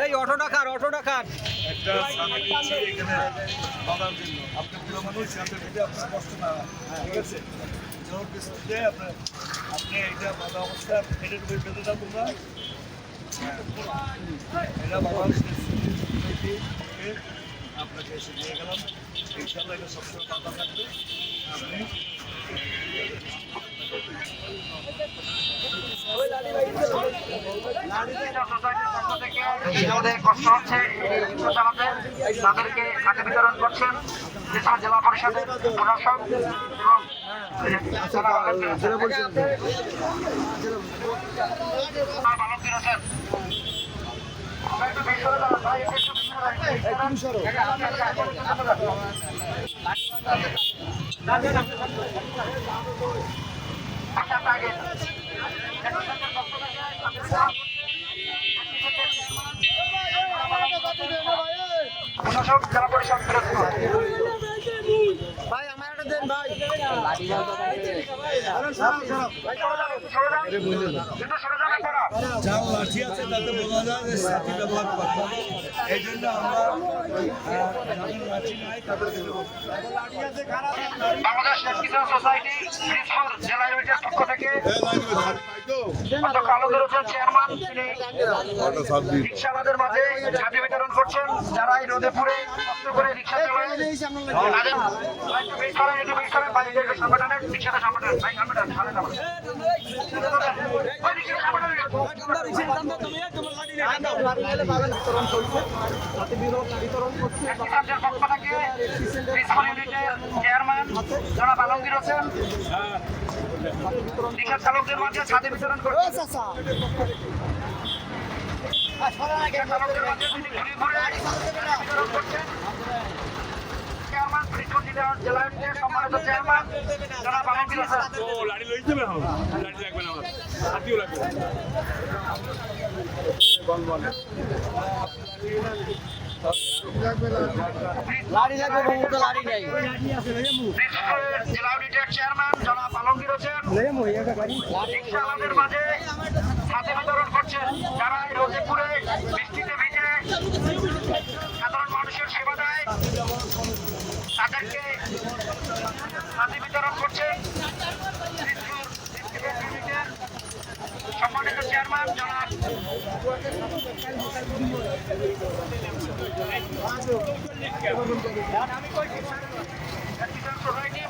এই অটোটা কার একটা সামনে দিচ্ছি এখানে বাঁধার জন্য আপনি পুরো মানুষ আপনার এটা আপনার কষ্ট না ঠিক আছে জোর পিছনে আপনি এটা বাঁধা অবস্থা হেডের উপরে বেঁধে দাও তোমরা এটা বাবা আপনাকে এসে দিয়ে গেলাম ইনশাল্লাহ এটা সবসময় বাঁধা থাকবে আপনি কষ্ট হচ্ছে তাদেরকে খাদ্য বিতরণ করছেন জেলা পরিষদের প্রশাসক প্রশাসক জেলা পরিষদ ভাই আমার একটা দেন ভাই যার লাঠি আছে তাতে বোঝা যায় যে লাঠি ব্যবহার করবে এই জন্য আমরা যাদের লাঠি নাই তাদেরকে বাংলাদেশ কিষাণ সোসাইটি দিনাজপুর জেলা ইউনিটের পক্ষ থেকে কালোদের হোসেন চেয়ারম্যান তিনি রিক্সাওয়ালাদের মাঝে খাদ্য বিতরণ করছেন যারা এই রোদে পুড়ে কষ্ট করে রিক্সা চালায় চেয়ারম্যান জনাব আলমগীর হোসেন রিক্সা চালকদের মাঝে খাদ্য বিতরণ করছেন জেলা ইউনিটের সম্মানিত চেয়ারম্যান জনাব আলমগীর হোসেন লাড়ি লই যাবে লাড়ি লাগবে না আমার হাতিও লাগবে লাড়ি লাগবে বহুত লাড়ি নাই জেলা ইউনিটের চেয়ারম্যান জনাব আলমগীর হোসেন রিক্সাওয়ালাদের মাঝে খাদ্য বিতরণ করছেন যারা এই রোদে পুড়ে বৃষ্টিতে ভিজে সাধারণ মানুষের সেবা দেয় তাদেরকে খাদ্য বিতরণ করছেন সম্মানিত চেয়ারম্যান জনাব সোসাইটি